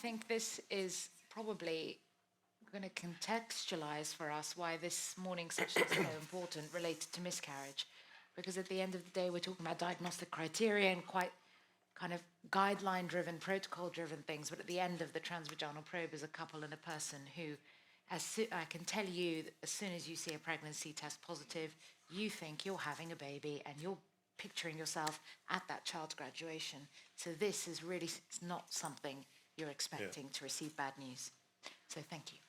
think this is probably going to contextualize for us why this morning's session is so important related to miscarriage. Because at the end of the day, we're talking about diagnostic criteria and quite kind of guideline-driven, protocol-driven things. But at the end of the transvaginal probe is a couple and a person who, I can tell you, that as soon as you see a pregnancy test positive, you think you're having a baby and you're picturing yourself at that child's graduation. So this is really not something you're expecting to receive bad news. So thank you.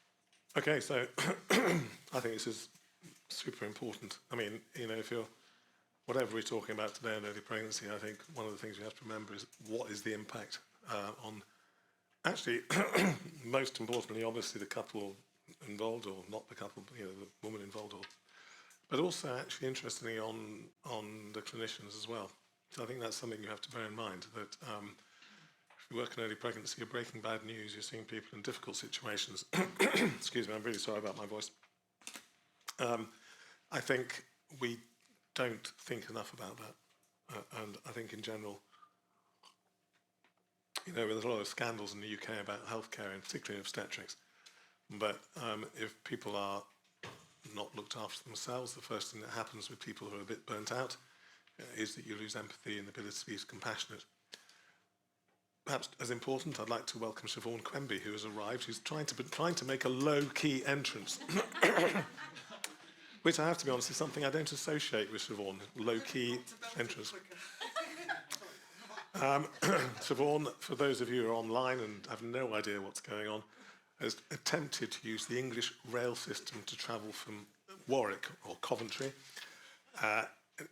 Okay, so I think this is super important. I mean, if you're, whatever we're talking about today in early pregnancy, I think one of the things you have to remember is what is the impact on, actually, most importantly, obviously the couple involved, or not the couple, the woman involved, but also actually interestingly on the clinicians as well. So I think that's something you have to bear in mind, that if you work in early pregnancy, you're breaking bad news, you're seeing people in difficult situations. Excuse me, I'm really sorry about my voice. I think we don't think enough about that. And I think in general, there's a lot of scandals in the UK about healthcare, and particularly obstetrics. But if people are not looked after themselves, the first thing that happens with people who are a bit burnt out is that you lose empathy and the ability to be compassionate. Perhaps as important, I'd like to welcome Siobhan Quemby, who has arrived, who's trying to make a low-key entrance, which I have to be honest is something I don't associate with Siobhan, low-key entrance. Siobhan, for those of you who are online and have no idea what's going on, has attempted to use the English rail system to travel from Warwick or Coventry.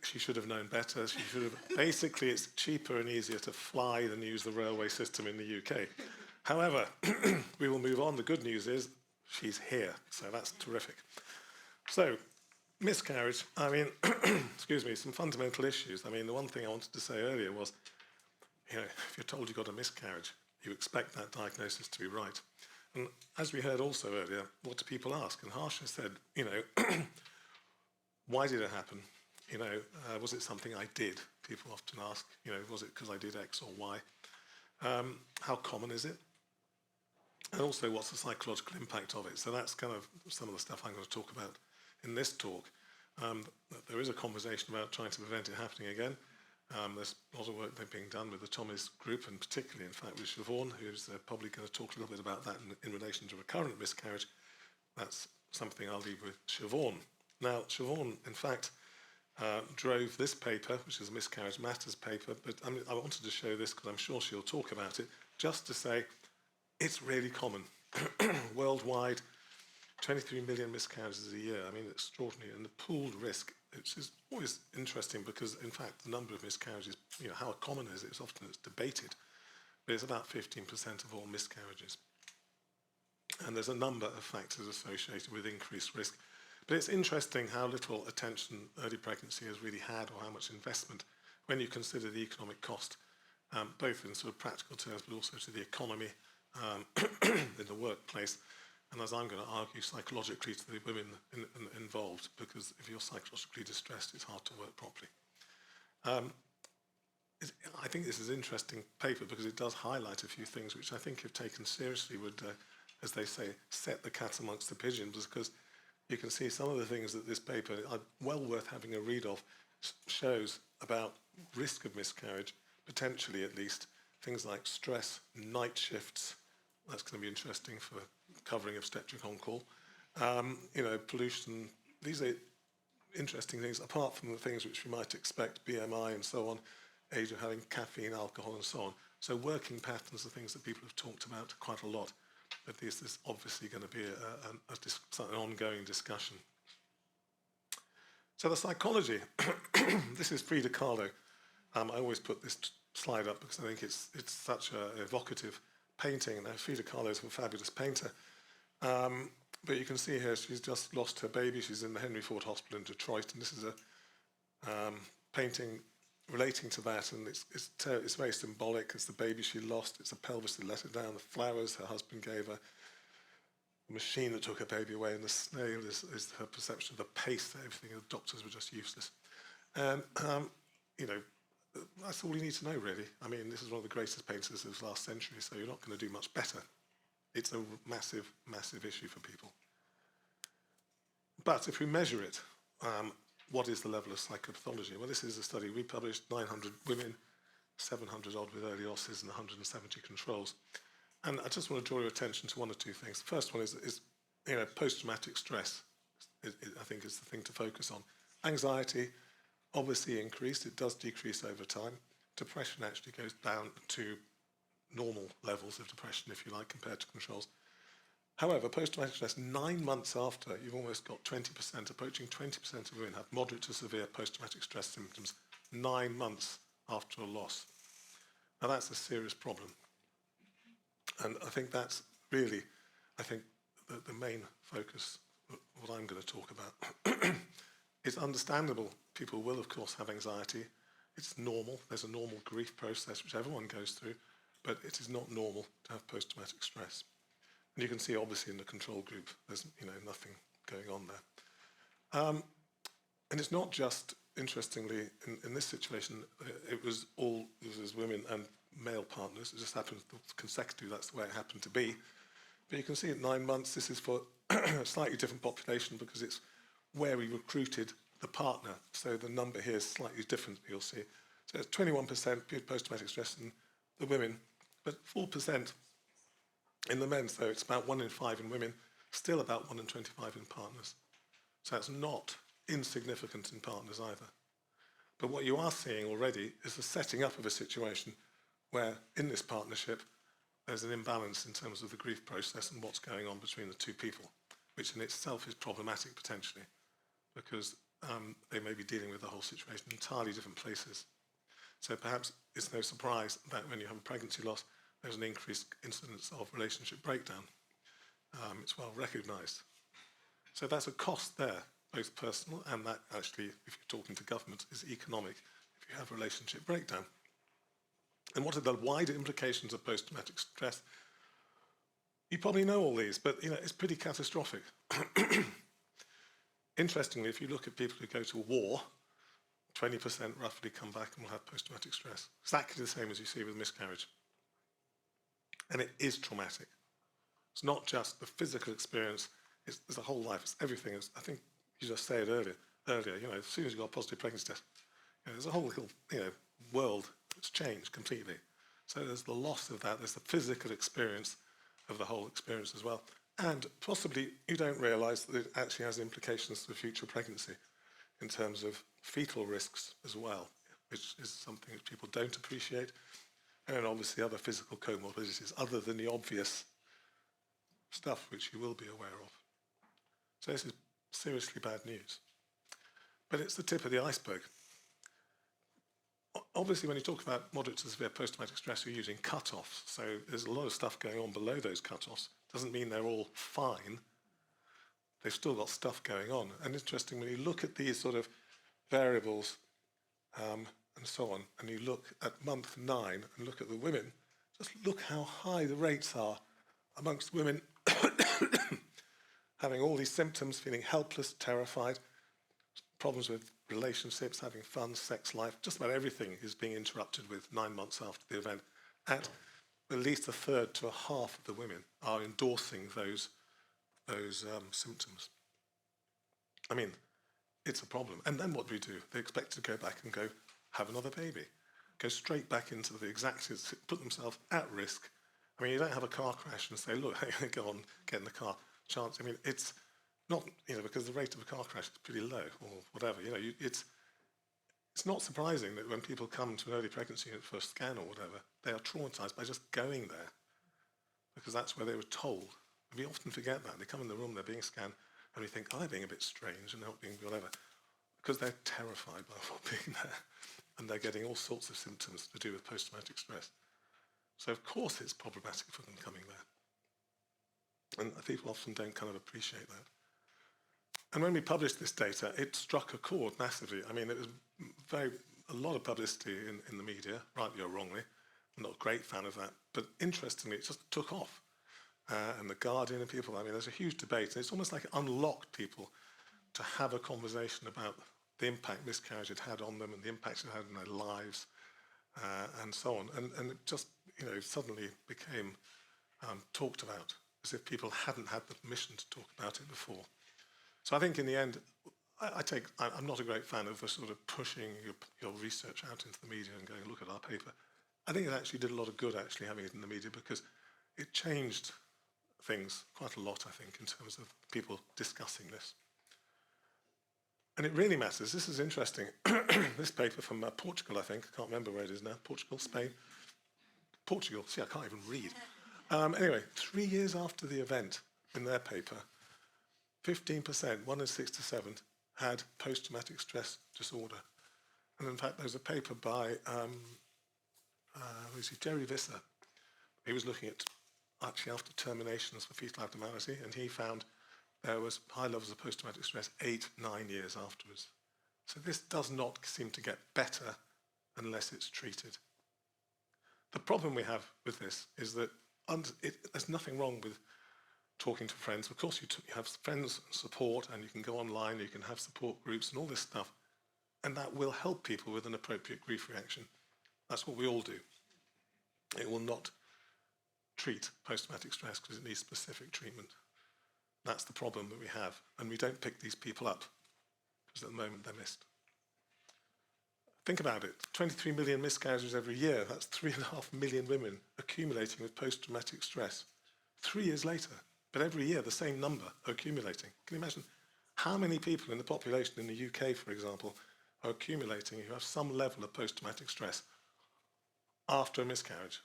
She should have known better. Basically, it's cheaper and easier to fly than use the railway system in the UK. However, we will move on. The good news is she's here, so that's terrific. So, miscarriage, I mean, excuse me, some fundamental issues. I mean, the one thing I wanted to say earlier was, if you're told you've got a miscarriage, you expect that diagnosis to be right. And as we heard also earlier, what do people ask? And Harsha said, why did it happen? Was it something I did? People often ask, was it because I did X or Y? How common is it? And also, what's the psychological impact of it? So that's kind of some of the stuff I'm going to talk about in this talk. There is a conversation about trying to prevent it happening again. There's a lot of work being done with the Tommy's group, and particularly, in fact, with Siobhan, who's probably going to talk a little bit about that in relation to recurrent miscarriage. That's something I'll leave with Siobhan. Now, Siobhan, in fact, drove this paper, which is a Miscarriage Matters paper, but I wanted to show this because I'm sure she'll talk about it, just to say it's really common. Worldwide, 23 million miscarriages a year. I mean, extraordinary. And the pooled risk, which is always interesting because, in fact, the number of miscarriages, how common is it? It's debated, but it's about 15% of all miscarriages. And there's a number of factors associated with increased risk. But it's interesting how little attention early pregnancy has really had, or how much investment, when you consider the economic cost, both in sort of practical terms, but also to the economy in the workplace. And as I'm going to argue, psychologically to the women involved, because if you're psychologically distressed, it's hard to work properly. I think this is an interesting paper because it does highlight a few things which I think, if taken seriously, would, as they say, set the cat amongst the pigeons, because you can see some of the things that this paper, are well worth having a read of, shows about risk of miscarriage, potentially at least, things like stress, night shifts. That's going to be interesting for covering obstetric on-call. Pollution. These are interesting things, apart from the things which we might expect, BMI and so on, age of having caffeine, alcohol and so on. So working patterns are things that people have talked about quite a lot. But this is obviously going to be an ongoing discussion. So the psychology. This is Frida Kahlo. I always put this slide up because I think it's such an evocative painting. Now, Frida Kahlo is a fabulous painter. But you can see here she's just lost her baby. She's in the Henry Ford Hospital in Detroit. And this is a painting relating to that. And it's very symbolic. It's the baby she lost. It's a pelvis that let her down. The flowers her husband gave her. The machine that took her baby away. And the snail is her perception of the pace that everything. The doctors were just useless. And, that's all you need to know, really. I mean, this is one of the greatest painters of the last century, so you're not going to do much better. It's a massive, massive issue for people. But if we measure it, what is the level of psychopathology? Well, this is a study. We published 900 women, 700 odd with early osses and 170 controls. And I just want to draw your attention to one or two things. The first one is post-traumatic stress, I think is the thing to focus on. Anxiety, obviously increased. It does decrease over time. Depression actually goes down to normal levels of depression, if you like, compared to controls. However, post-traumatic stress, 9 months after, you've almost got 20%, approaching 20% of women have moderate to severe post-traumatic stress symptoms 9 months after a loss. Now, that's a serious problem. And I think that's really, the main focus, what I'm going to talk about. It's understandable. People will, of course, have anxiety. It's normal. There's a normal grief process, which everyone goes through, but it is not normal to have post-traumatic stress. And you can see, obviously, in the control group, there's nothing going on there. And it's not just, interestingly, in this situation, it was women and male partners. It just happened consecutively, that's the way it happened to be. But you can see at 9 months, this is for a slightly different population because it's where we recruited the partner. So the number here is slightly different, you'll see. So it's 21% post-traumatic stress in the women, but 4% in the men. So it's about 1 in 5 in women, still about 1 in 25 in partners. So that's not insignificant in partners either. But what you are seeing already is the setting up of a situation where in this partnership, there's an imbalance in terms of the grief process and what's going on between the two people, which in itself is problematic potentially, because they may be dealing with the whole situation in entirely different places. So perhaps it's no surprise that when you have a pregnancy loss, there's an increased incidence of relationship breakdown. It's well recognised. So that's a cost there, both personal and that actually, if you're talking to government, is economic if you have a relationship breakdown. And what are the wider implications of post-traumatic stress? You probably know all these, but it's pretty catastrophic. Interestingly, if you look at people who go to war, 20% roughly come back and will have post-traumatic stress. Exactly the same as you see with miscarriage. And it is traumatic. It's not just the physical experience, it's a whole life, it's everything. I think you just said earlier, as soon as you got a positive pregnancy test, there's a whole little world that's changed completely. So there's the loss of that, there's the physical experience of the whole experience as well. And possibly you don't realise that it actually has implications for future pregnancy in terms of fetal risks as well, which is something that people don't appreciate. And obviously other physical comorbidities other than the obvious stuff which you will be aware of. So this is seriously bad news. But it's the tip of the iceberg. Obviously, when you talk about moderate to severe post-traumatic stress, you're using cut-offs. So there's a lot of stuff going on below those cut-offs. Doesn't mean they're all fine. They've still got stuff going on. And interesting, when you look at these sort of variables and so on, and you look at month 9 and look at the women, just look how high the rates are amongst women having all these symptoms, feeling helpless, terrified, problems with relationships, having fun, sex life, just about everything is being interrupted with 9 months after the event. At least a third to a half of the women are endorsing those symptoms. I mean, it's a problem. And then what do we do? They expect to go back and go have another baby, go straight back into the exact, put themselves at risk. I mean, you don't have a car crash and say, look, go on, get in the car. Chance. I mean, it's not, because the rate of a car crash is pretty low or whatever. It's not surprising that when people come to an early pregnancy unit for a scan or whatever, they are traumatized by just going there because that's where they were told. And we often forget that. They come in the room, they're being scanned, and we think, they're being a bit strange and not being whatever, because they're terrified by being there. And they're getting all sorts of symptoms to do with post-traumatic stress. So, of course, it's problematic for them coming there. And people often don't kind of appreciate that. And when we published this data, it struck a chord massively. I mean, it was a lot of publicity in the media, rightly or wrongly. I'm not a great fan of that. But interestingly, it just took off. And The Guardian and people, there's a huge debate. And it's almost like it unlocked people to have a conversation about the impact miscarriage had had on them and the impact it had on their lives and so on. And it just, suddenly became talked about as if people hadn't had the permission to talk about it before. So I think in the end, I'm not a great fan of the sort of pushing your research out into the media and going, look at our paper. I think it actually did a lot of good actually having it in the media, because it changed things quite a lot, I think, in terms of people discussing this. And it really matters. This is interesting. This paper from Portugal, I think. I can't remember where it is now. Portugal, Spain. Portugal. See, I can't even read. Anyway, 3 years after the event, in their paper, 15%, 1 in 6 to 7, had post-traumatic stress disorder. And in fact, there's a paper by Jerry Visser. He was looking at actually after terminations for fetal abnormality, and he found there was high levels of post-traumatic stress 8-9 years afterwards. So this does not seem to get better unless it's treated. The problem we have with this is that there's nothing wrong with talking to friends. Of course, you have friends support, and you can go online, you can have support groups and all this stuff, and that will help people with an appropriate grief reaction. That's what we all do. It will not treat post-traumatic stress because it needs specific treatment. That's the problem that we have, and we don't pick these people up because at the moment they're missed. Think about it, 23 million miscarriages every year. That's 3.5 million women accumulating with post-traumatic stress 3 years later. But every year, the same number are accumulating. Can you imagine how many people in the population in the UK, for example, are accumulating who have some level of post-traumatic stress after a miscarriage?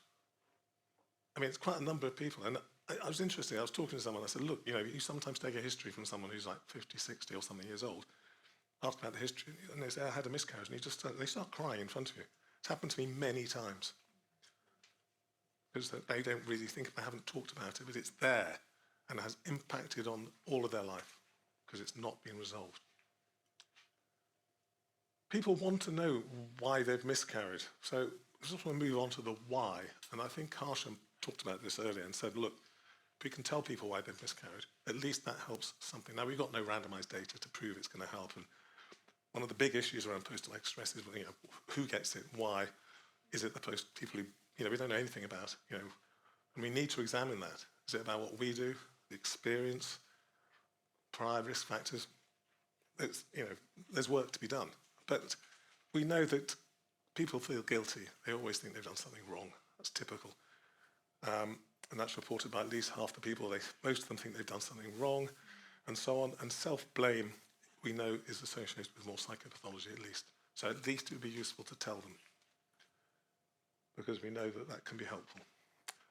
I mean, it's quite a number of people. And I was interested. I was talking to someone. I said, look, you sometimes take a history from someone who's like 50, 60 or something years old, ask about the history, and they say, I had a miscarriage, and they start crying in front of you. It's happened to me many times. Because they don't really think, they haven't talked about it, but it's there, and it has impacted on all of their life, because it's not been resolved. People want to know why they've miscarried. So I just want to move on to the why. And I think Karsham talked about this earlier and said, look, if we can tell people why they've miscarried, at least that helps something. Now, we've got no randomized data to prove it's going to help. And one of the big issues around post-traumatic stress is, who gets it, why? Is it the people who, we don't know anything about, and we need to examine that. Is it about what we do, the experience, prior risk factors? There's work to be done. But we know that people feel guilty. They always think they've done something wrong. That's typical. And that's reported by at least half the people. Most of them think they've done something wrong, and so on. And self-blame, we know, is associated with more psychopathology at least. So at least it would be useful to tell them, because we know that that can be helpful.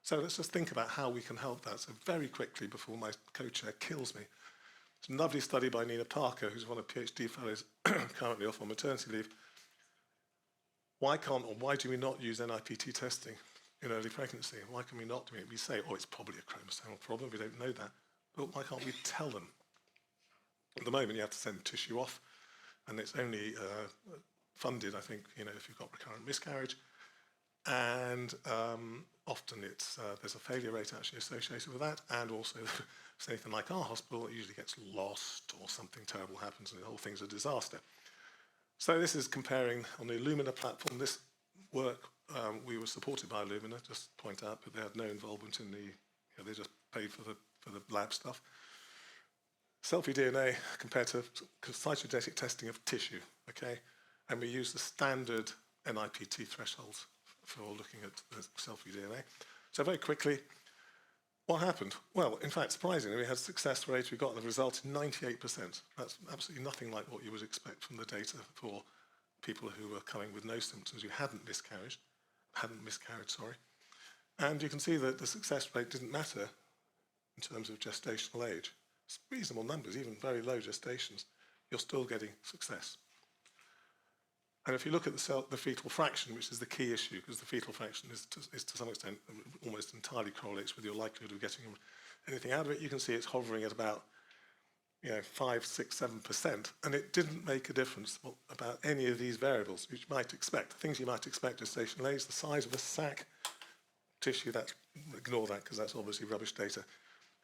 So let's just think about how we can help that. So very quickly, before my co-chair kills me, it's a lovely study by Nina Parker, who's one of PhD fellows currently off on maternity leave. Why do we not use NIPT testing in early pregnancy? Why can we not do it? We say, it's probably a chromosomal problem, we don't know that. But why can't we tell them? At the moment, you have to send tissue off, and it's only funded, I think, if you've got recurrent miscarriage. And often there's a failure rate actually associated with that, and also if it's anything like our hospital, it usually gets lost or something terrible happens and the whole thing's a disaster. So this is comparing on the Illumina platform. This work, we were supported by Illumina, just to point out, but they had no involvement in they just paid for the lab stuff. Selfie DNA compared to cytogenetic testing of tissue, okay? And we use the standard NIPT thresholds for looking at the selfie DNA. So very quickly, what happened? Well, in fact, surprisingly, we had a success rate. We got the result in 98%. That's absolutely nothing like what you would expect from the data for people who were coming with no symptoms, who hadn't miscarried, And you can see that the success rate didn't matter in terms of gestational age. It's reasonable numbers, even very low gestations, you're still getting success. And if you look at the fetal fraction, which is the key issue, because the fetal fraction is to some extent almost entirely correlates with your likelihood of getting anything out of it, you can see it's hovering at about 5, 6, 7%, and it didn't make a difference about any of these variables, which you might expect. Things you might expect: gestational age, the size of the sac, tissue. Ignore that because that's obviously rubbish data.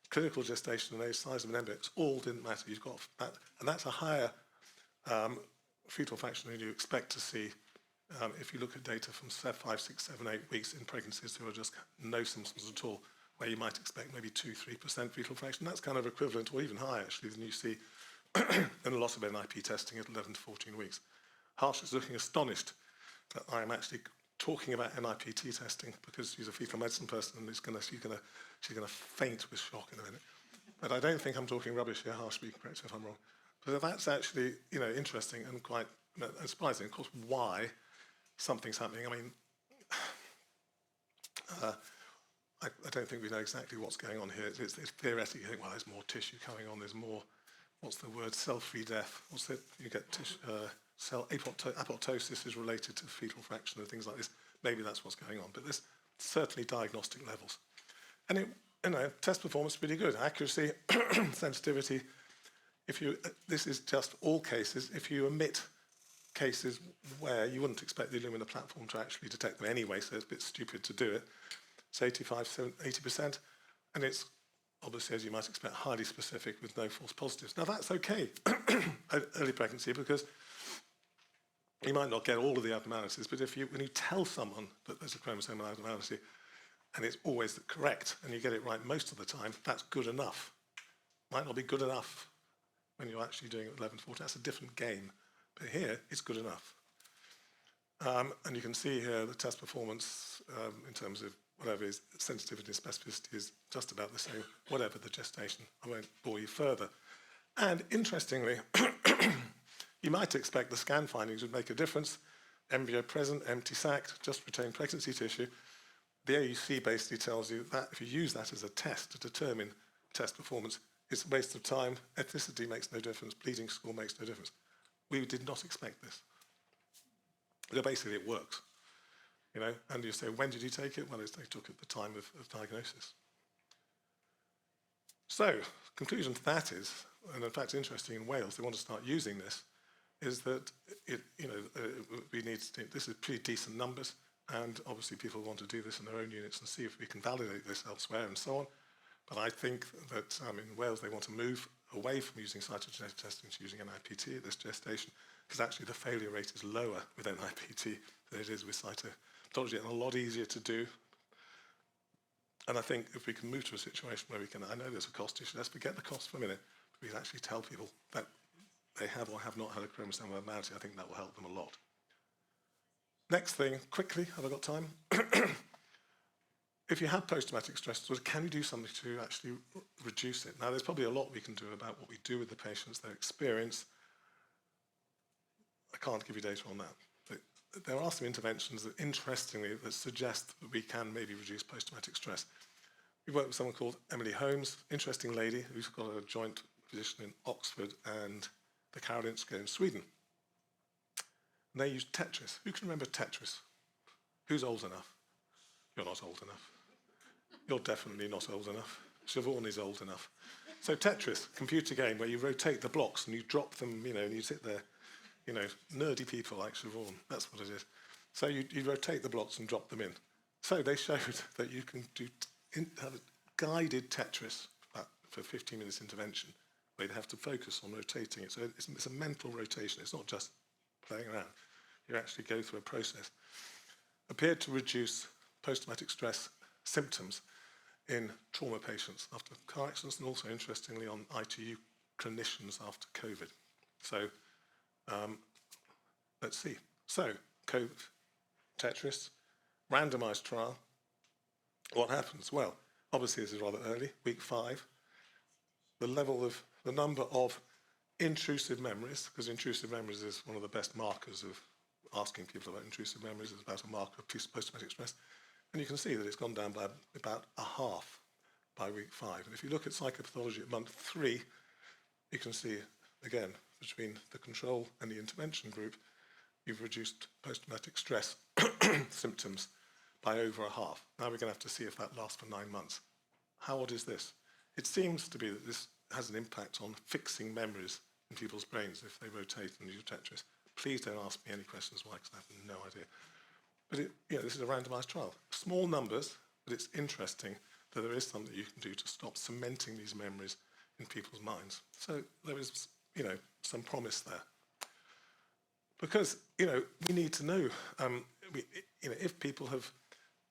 Clinical gestational age, size of an embryo, all didn't matter. You've got that, and that's a higher fetal fraction than you expect to see if you look at data from 5, 6, 7, 8 weeks in pregnancies who are just no symptoms at all, where you might expect maybe 2-3% fetal fraction, that's kind of equivalent, or even higher actually, than you see in a lot of NIP testing at 11 to 14 weeks. Harsh is looking astonished that I am actually talking about NIPT testing because she's a fetal medicine person and she's going to faint with shock in a minute. But I don't think I'm talking rubbish here, Harsh, be correct if I'm wrong. But that's actually, interesting and quite surprising. Of course, why something's happening. I mean, I don't think we know exactly what's going on here. It's theoretic. You think, well, there's more tissue coming on. There's more, what's the word, cell-free death. What's it? You get cell apoptosis is related to fetal fraction and things like this. Maybe that's what's going on. But there's certainly diagnostic levels. And test performance is pretty good. Accuracy, sensitivity. This is just all cases. If you omit cases where you wouldn't expect the Illumina platform to actually detect them anyway, so it's a bit stupid to do it, it's 80%, and it's obviously, as you might expect, highly specific with no false positives. Now that's okay, early pregnancy, because you might not get all of the abnormalities, but when you tell someone that there's a chromosomal abnormality, and it's always correct, and you get it right most of the time, that's good enough. Might not be good enough when you're actually doing it at 11, 14. That's a different game. But here, it's good enough. And you can see here the test performance in terms of whatever is sensitivity and specificity is just about the same, whatever the gestation. I won't bore you further. And interestingly, you might expect the scan findings would make a difference. Embryo present, empty sac, just retained pregnancy tissue. The AUC basically tells you that if you use that as a test to determine test performance, it's a waste of time. Ethnicity makes no difference. Bleeding score makes no difference. We did not expect this. So basically, it works. And you say, when did you take it? Well, they took it at the time of diagnosis. So, conclusion to that is, and in fact, interesting in Wales, they want to start using this, is that this is pretty decent numbers, and obviously people want to do this in their own units and see if we can validate this elsewhere and so on. But I think that in Wales they want to move away from using cytogenetic testing to using NIPT at this gestation, because actually the failure rate is lower with NIPT than it is with cytopathology, and a lot easier to do. And I think if we can move to a situation where we can, I know there's a cost issue, let's forget the cost for a minute, but we can actually tell people that they have or have not had a chromosomal abnormality. I think that will help them a lot. Next thing, quickly, have I got time? If you have post-traumatic stress disorder, can you do something to actually reduce it? Now, there's probably a lot we can do about what we do with the patients, their experience. I can't give you data on that. But there are some interventions that, interestingly, that suggest that we can maybe reduce post-traumatic stress. We worked with someone called Emily Holmes, interesting lady, who's got a joint position in Oxford and the Karolinska in Sweden. And they used Tetris. Who can remember Tetris? Who's old enough? You're not old enough. You're definitely not old enough. Siobhan is old enough. So Tetris, computer game where you rotate the blocks and you drop them, and you sit there, nerdy people like Siobhan, that's what it is. So you rotate the blocks and drop them in. So they showed that you can have a guided Tetris for 15 minutes intervention, where you have to focus on rotating it. So it's a mental rotation. It's not just playing around. You actually go through a process. Appeared to reduce post-traumatic stress symptoms in trauma patients after car accidents, and also, interestingly, on ITU clinicians after COVID. So let's see. So COVID, Tetris, randomized trial. What happens? Well, obviously this is rather early, week 5. The number of intrusive memories, because intrusive memories is one of the best markers of asking people about intrusive memories, is about a marker of post-traumatic stress. And you can see that it's gone down by about a half by week 5. And if you look at psychopathology at month 3, you can see, again, between the control and the intervention group, you've reduced post-traumatic stress symptoms by over a half. Now we're going to have to see if that lasts for 9 months. How odd is this? It seems to be that this has an impact on fixing memories in people's brains if they rotate and use Tetris. Please don't ask me any questions why, because I have no idea. But this is a randomized trial. Small numbers, but it's interesting that there is something you can do to stop cementing these memories in people's minds. So there is, some promise there. Because, we need to know, if people have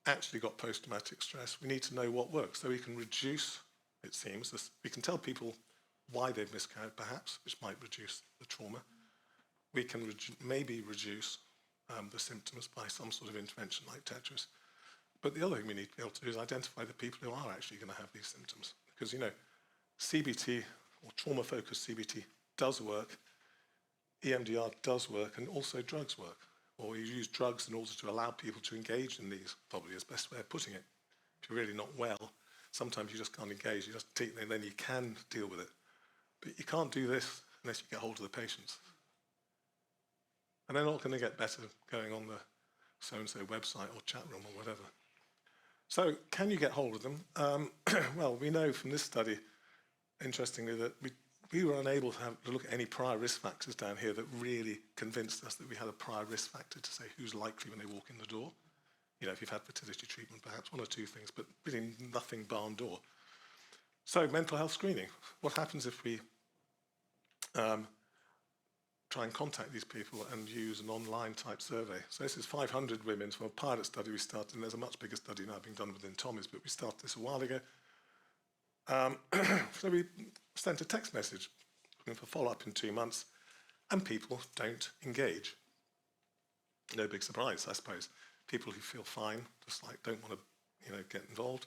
actually got post-traumatic stress, we need to know what works so we can reduce, it seems, we can tell people why they've miscarried perhaps, which might reduce the trauma. We can maybe reduce the symptoms by some sort of intervention like Tetris. But the other thing we need to be able to do is identify the people who are actually going to have these symptoms. Because, CBT or trauma-focused CBT does work, EMDR does work, and also drugs work. Or you use drugs in order to allow people to engage in these, probably is the best way of putting it. If you're really not well, sometimes you just can't engage, you just take, and then you can deal with it. But you can't do this unless you get hold of the patients. And they're not going to get better going on the so-and-so website or chat room or whatever. So can you get hold of them? Well, we know from this study, interestingly, that we were unable to look at any prior risk factors down here that really convinced us that we had a prior risk factor to say who's likely when they walk in the door. If you've had fertility treatment, perhaps one or two things, but really nothing barn door. So mental health screening. What happens if we try and contact these people and use an online type survey? So this is 500 women from a pilot study we started, and there's a much bigger study now being done within Tommy's, but we started this a while ago. So we sent a text message looking for follow-up in 2 months, and people don't engage. No big surprise, I suppose. People who feel fine, just like don't want to, get involved.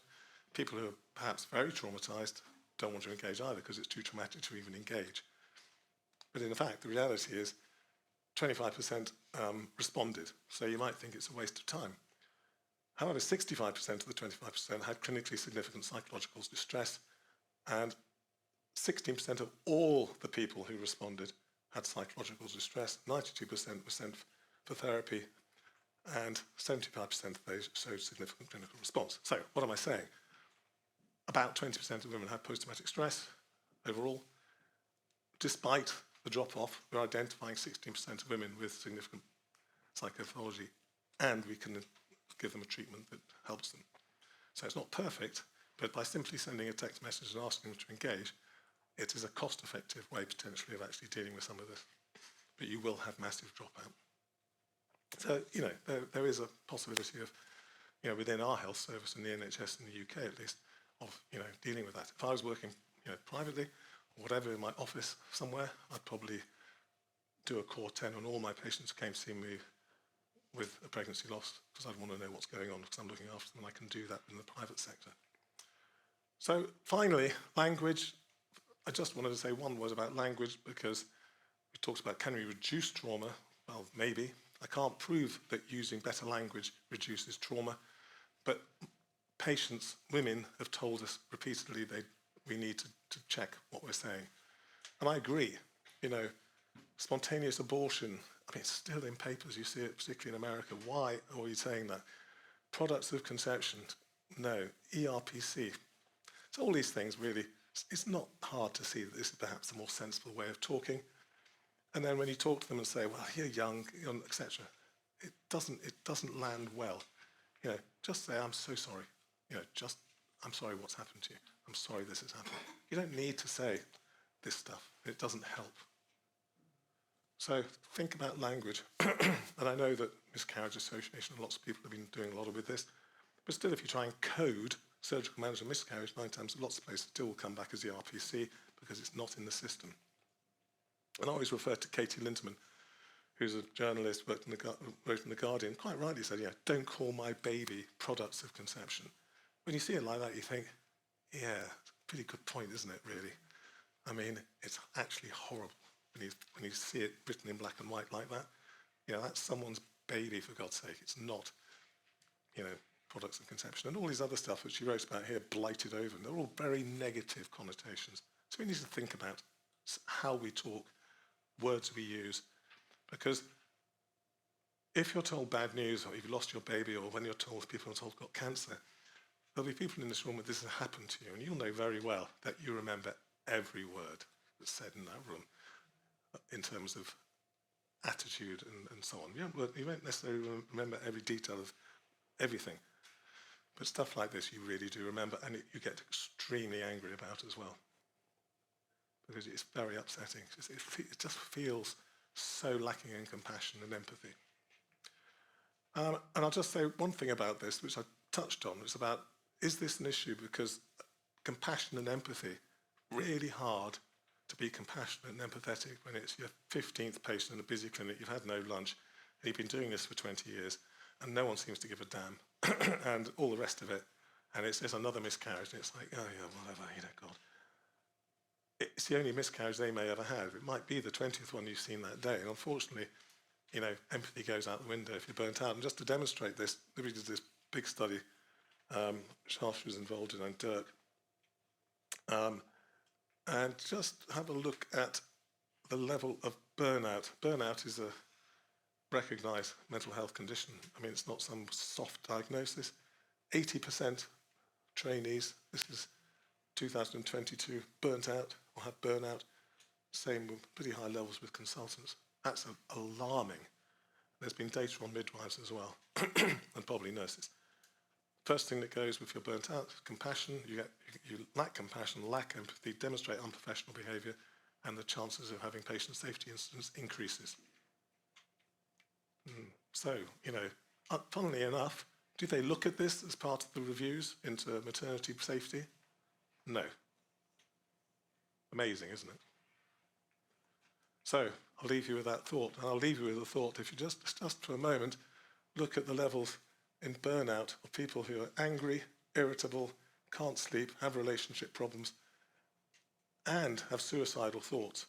People who are perhaps very traumatized don't want to engage either because it's too traumatic to even engage. But in fact, the reality is 25% responded, so you might think it's a waste of time. However, 65% of the 25% had clinically significant psychological distress, and 16% of all the people who responded had psychological distress, 92% were sent for therapy, and 75% of those showed significant clinical response. So, what am I saying? About 20% of women had post-traumatic stress overall. Despite the drop-off, we're identifying 16% of women with significant psychopathology, and we can give them a treatment that helps them. So it's not perfect, but by simply sending a text message and asking them to engage, it is a cost-effective way potentially of actually dealing with some of this. But you will have massive dropout. So, there is a possibility of, within our health service in the NHS in the UK at least, of, dealing with that. If I was working, privately, or whatever in my office somewhere, I'd probably do a core 10 on all my patients who came to see me with a pregnancy loss, because I'd want to know what's going on, because I'm looking after them, and I can do that in the private sector. So finally, language. I just wanted to say one word about language, because we talked about, can we reduce trauma? Well, maybe. I can't prove that using better language reduces trauma, but patients, women, have told us repeatedly we need to check what we're saying. And I agree. Spontaneous abortion, it's still in papers, you see it particularly in America. Why are we saying that? Products of conception, no. ERPC. So all these things really, it's not hard to see that this is perhaps the more sensible way of talking. And then when you talk to them and say, well, you're young, etc., it doesn't land well. Just say, I'm so sorry. I'm sorry what's happened to you. I'm sorry this has happened. You don't need to say this stuff. It doesn't help. So think about language. And I know that Miscarriage Association, lots of people have been doing a lot with this. But still, if you try and code surgical management miscarriage, 9 times lots of places still will come back as the RPC because it's not in the system. And I always refer to Katie Linterman, who's a journalist, wrote in The Guardian, quite rightly said, don't call my baby products of conception. When you see it like that, you think, pretty good point, isn't it, really? It's actually horrible when you see it written in black and white like that. That's someone's baby, for God's sake. It's not, products of conception. And all these other stuff that she wrote about here, blighted over, and they're all very negative connotations. So we need to think about how we talk, words we use, because if you're told bad news, or you've lost your baby, or when you're told people are told you've got cancer, there'll be people in this room where this has happened to you, and you'll know very well that you remember every word that's said in that room in terms of attitude and so on. You won't necessarily remember every detail of everything, but stuff like this you really do remember, and you get extremely angry about as well, because it's very upsetting. It just feels so lacking in compassion and empathy. And I'll just say one thing about this, which I touched on. It's about, is this an issue because compassion and empathy, really hard to be compassionate and empathetic when it's your 15th patient in a busy clinic, you've had no lunch, and you've been doing this for 20 years, and no one seems to give a damn, and all the rest of it, and it's another miscarriage, and it's like, oh yeah, whatever, God. It's the only miscarriage they may ever have. It might be the 20th one you've seen that day, and unfortunately, empathy goes out the window if you're burnt out. And just to demonstrate this, we did this big study, Charles was involved in, and Dirk, and just have a look at the level of burnout. Burnout is a recognised mental health condition. I mean, it's not some soft diagnosis. 80% trainees, this is 2022, burnt out or have burnout. Same with pretty high levels with consultants. That's alarming. There's been data on midwives as well, and probably nurses. First thing that goes with your burnt out, compassion. You lack compassion, lack empathy, demonstrate unprofessional behaviour, and the chances of having patient safety incidents increases. So, funnily enough, do they look at this as part of the reviews into maternity safety? No. Amazing, isn't it? So I'll leave you with that thought, and I'll leave you with the thought, if you just for a moment, look at the levels in burnout of people who are angry, irritable, can't sleep, have relationship problems, and have suicidal thoughts.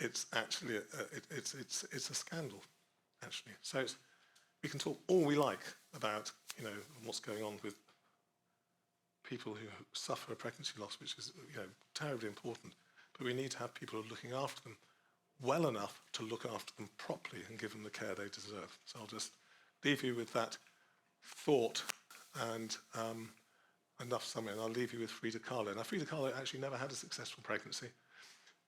It's actually it's a scandal, actually. So we can talk all we like about what's going on with people who suffer a pregnancy loss, which is terribly important. But we need to have people who are looking after them well enough to look after them properly and give them the care they deserve. So I'll just leave you with that thought and enough summary, and I'll leave you with Frida Kahlo. Now, Frida Kahlo actually never had a successful pregnancy,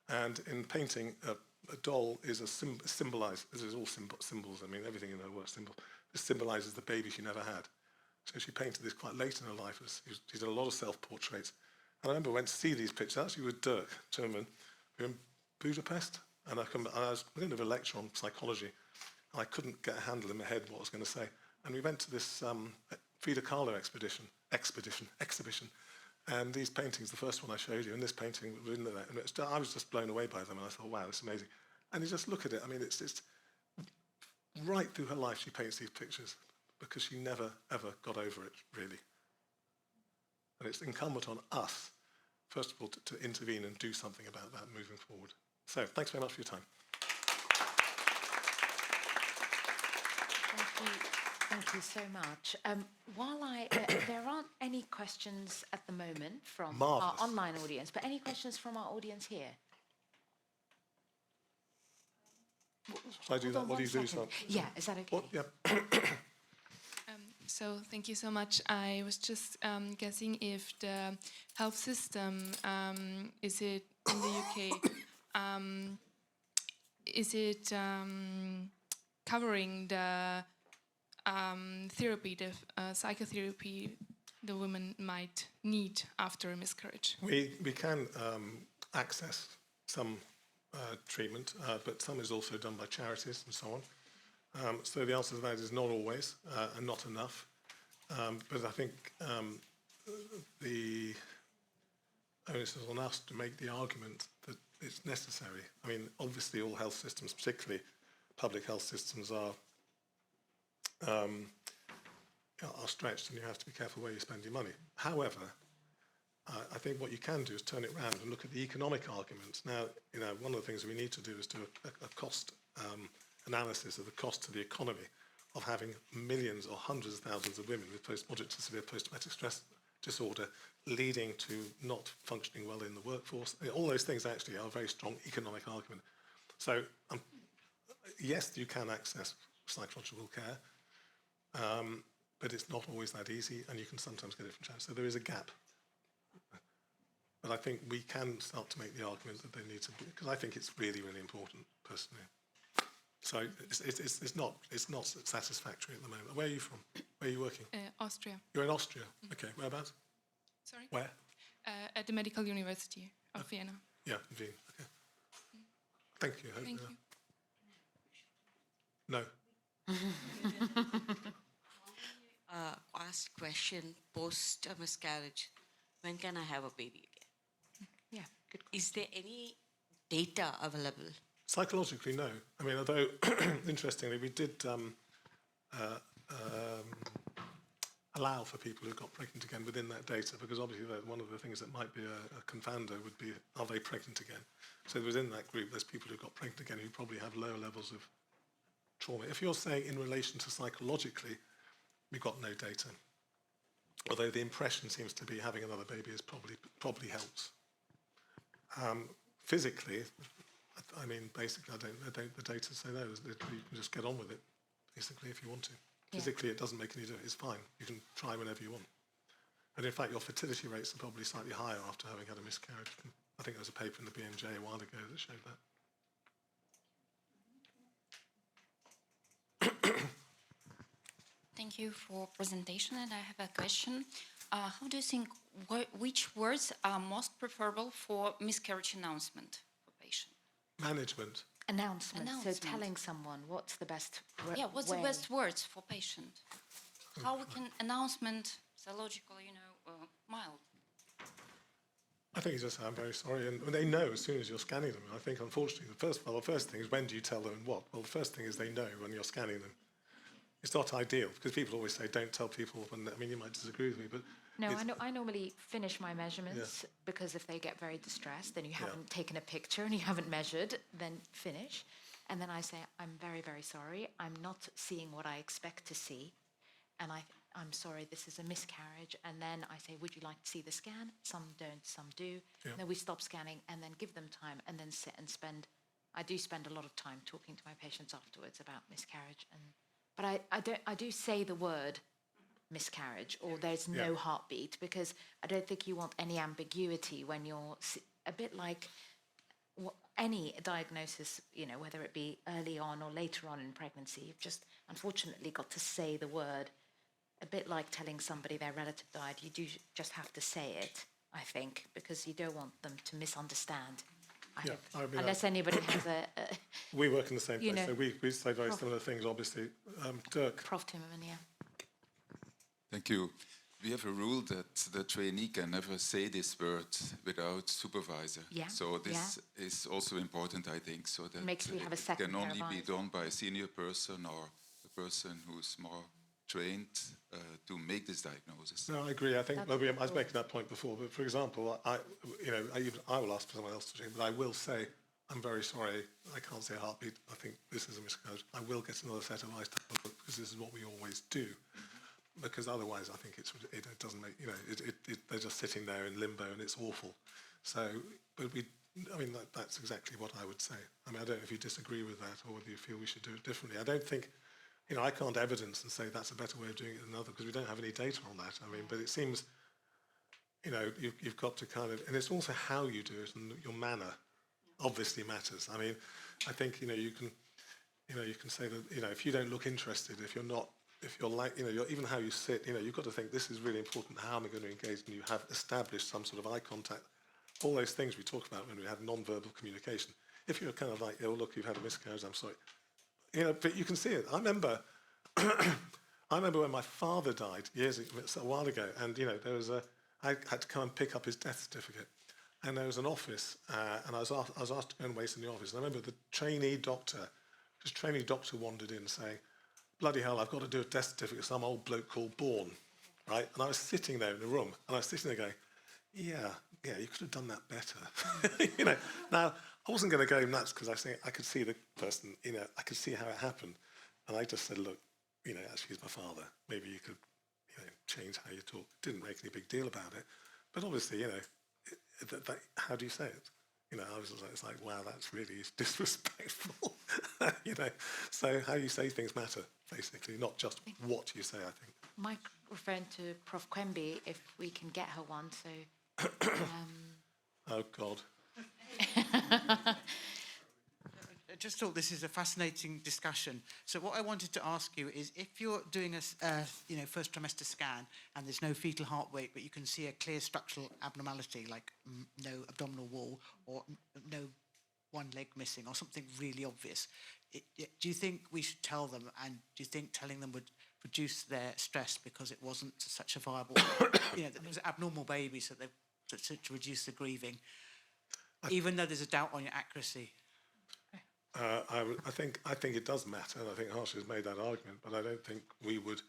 and in painting, a doll is symbolized. This is all symbols. I mean, everything in her work symbol. This symbolizes the baby she never had. So she painted this quite late in her life. She did a lot of self-portraits. And I remember I went to see these pictures, actually with Dirk German. We were in Budapest, and I was going to do a lecture on psychology, and I couldn't get a handle in my head what I was going to say. And we went to this Frida Kahlo exhibition, and these paintings, the first one I showed you, and this painting was in there, and I was just blown away by them, and I thought, wow, it's amazing. And you just look at it, I mean, it's right through her life she paints these pictures, because she never, ever got over it, really. And it's incumbent on us, first of all, to intervene and do something about that moving forward. So, thanks very much for your time. Thank you so much. There aren't any questions at the moment from our online audience, but any questions from our audience here? Shall I do that? What do you do? Yeah, is that okay? Yeah. So thank you so much. I was just guessing if the health system, is it in the UK, is it covering the therapy, the psychotherapy the women might need after a miscarriage? We can access some treatment, but some is also done by charities and so on. So the answer to that is not always and not enough. But I think the onus is on us to make the argument that it's necessary. I mean, obviously all health systems, particularly public health systems, are stretched, and you have to be careful where you spend your money. However, I think what you can do is turn it around and look at the economic arguments. Now, one of the things we need to do is do a cost analysis of the cost to the economy of having millions or hundreds of thousands of women with moderate to severe post-traumatic stress disorder leading to not functioning well in the workforce. All those things actually are a very strong economic argument. So, yes, you can access psychological care, but it's not always that easy, and you can sometimes get it from charities. So there is a gap. But I think we can start to make the argument that they need to be, because I think it's really, really important, personally. So it's not satisfactory at the moment. Where are you from? Where are you working? Austria. You're in Austria? Okay, whereabouts? Sorry? Where? At the Medical University of Vienna. Yeah, in Vienna, okay. Thank you. Thank you. No. Ask question post a miscarriage. When can I have a baby again? Yeah, good. Is there any data available? Psychologically, no. I mean, although, interestingly, we did allow for people who got pregnant again within that data, because obviously one of the things that might be a confounder would be, are they pregnant again? So within that group, there's people who got pregnant again who probably have lower levels of trauma. If you're saying in relation to psychologically, we've got no data. Although the impression seems to be having another baby is probably helps. Physically, I mean, basically, the data say no. You can just get on with it, basically, if you want to. Physically, it doesn't make any difference. It's fine. You can try whenever you want. And in fact, your fertility rates are probably slightly higher after having had a miscarriage. I think there was a paper in the BMJ a while ago that showed that. Thank you for presentation, and I have a question. How do you think, which words are most preferable for miscarriage announcement for patient? Management. Announcement. So Announcement. telling someone what's the best Yeah, what's way. the best words for patient? How we can announcement, psychological, mild? I think you just say, I'm very sorry. And they know as soon as you're scanning them. And I think, unfortunately, the first thing is, when do you tell them and what? Well, the first thing is they know when you're scanning them. It's not ideal, because people always say, don't tell people. When, I mean, you might disagree with me, but... No, I normally finish my measurements, because if they get very distressed, then you haven't taken a picture and you haven't measured, then finish. And then I say, I'm very, very sorry. I'm not seeing what I expect to see. And I'm sorry, this is a miscarriage. And then I say, would you like to see the scan? Some don't, some do. Yeah. Then we stop scanning and then give them time and then sit and spend. I do spend a lot of time talking to my patients afterwards about miscarriage. But I do say the word miscarriage, or there's no heartbeat, because I don't think you want any ambiguity when you're a bit like any diagnosis, whether it be early on or later on in pregnancy. You've just unfortunately got to say the word. A bit like telling somebody their relative died, you do just have to say it, I think, because you don't want them to misunderstand. I mean, Unless anybody has a we work in the same place, know, so we say very similar things, obviously. Dirk. Prof. Timmerman, yeah. Thank you. We have a rule that the trainee can never say this word without supervisor. Yeah, So this is also important, I think, so that Makes you have a it second can pair of only be eyes. done by a senior person or a person who's more trained to make this diagnosis. No, I agree. I think That's I was making that point before, but for example, I will ask for someone else to check, but I will say, I'm very sorry, I can't say a heartbeat. I think this is a miscarriage. I will get another set of eyes to have a look, because this is what we always do. Because otherwise, I think it doesn't make, they're just sitting there in limbo, and it's awful. So, but that's exactly what I would say. I mean, I don't know if you disagree with that, or whether you feel we should do it differently. I don't think, I can't evidence and say that's a better way of doing it than another, because we don't have any data on that. I mean, but it seems, you've got to kind of, and it's also how you do it, and your manner obviously matters. I mean, I think, you can say that, if you don't look interested, if you're like, even how you sit, you've got to think, this is really important. How am I going to engage? And you have established some sort of eye contact. All those things we talk about when we have non-verbal communication. If you're kind of like, oh, look, you've had a miscarriage, I'm sorry. But you can see it. I remember when my father died a while ago, and, I had to come and pick up his death certificate. And there was an office, and I was asked to go and wait in the office. And I remember the trainee doctor wandered in saying, bloody hell, I've got to do a death certificate, some old bloke called Bourne, right? And I was sitting there in the room, and I was sitting there going, yeah, you could have done that better. Now, I wasn't going to go nuts, because I could see the person, I could see how it happened. And I just said, look, actually, he's my father. Maybe you could, change how you talk. Didn't make any big deal about it. But obviously, how do you say it? I was like, it's like, wow, that's really disrespectful. So how you say things matter, basically, not just what you say, I think. Mike referring to Prof. Quemby, if we can get her one, so... Oh, God. I just thought this is a fascinating discussion. So what I wanted to ask you is, if you're doing a first trimester scan and there's no fetal heart rate, but you can see a clear structural abnormality like no abdominal wall or no one leg missing or something really obvious, do you think we should tell them, and do you think telling them would reduce their stress because it wasn't such a viable, that it was an abnormal baby, so to reduce the grieving, even though there's a doubt on your accuracy? I think it does matter, and I think Harsha has made that argument, but I don't think we would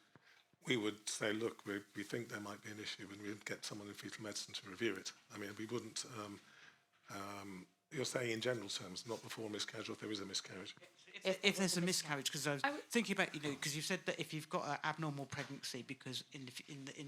say, look, we think there might be an issue, and we'd get someone in fetal medicine to review it. I mean, we wouldn't. You're saying in general terms, not before miscarriage, or if there is a miscarriage. If there's a miscarriage, because I was thinking about, because you said that if you've got an abnormal pregnancy, because in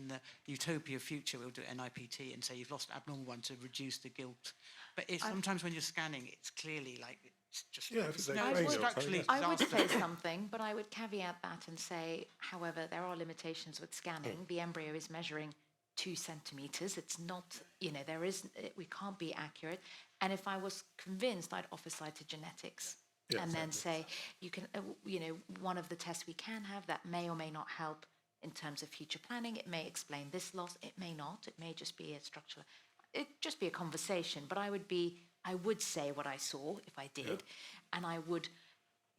the utopia future we'll do NIPT and say you've lost an abnormal one to reduce the guilt. But sometimes when you're scanning, it's clearly like it's just if it's no, X-ray or structurally something, I would disaster. say something, but I would caveat that and say, however, there are limitations with scanning. The embryo is measuring 2 centimeters. It's not, we can't be accurate. And if I was convinced, I'd offer cytogenetics. Yeah, And then exactly. say, you can, one of the tests we can have that may or may not help in terms of future planning. It may explain this loss. It may not. It may just be a structural, it just be a conversation. But I would say what I saw if I did, and I would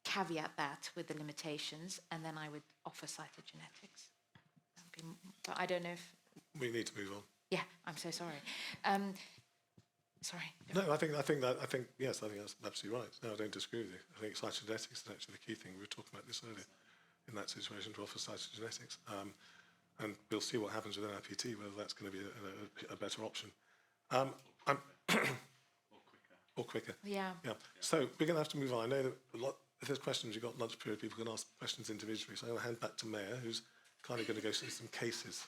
caveat that with the limitations, and then I would offer cytogenetics. But I don't know if. We need to move on. Yeah, I'm so sorry. Sorry. No, I think yes, I think that's absolutely right. No, I don't disagree with you. I think cytogenetics is actually the key thing. We were talking about this earlier. In that situation, to offer cytogenetics, and we'll see what happens with NIPT, whether that's going to be a better option. Or quicker. Yeah. So we're going to have to move on. I know that if there's questions, you've got lunch period, people can ask questions individually. So I'm going to hand back to Maya, who's kind of going to go through some cases.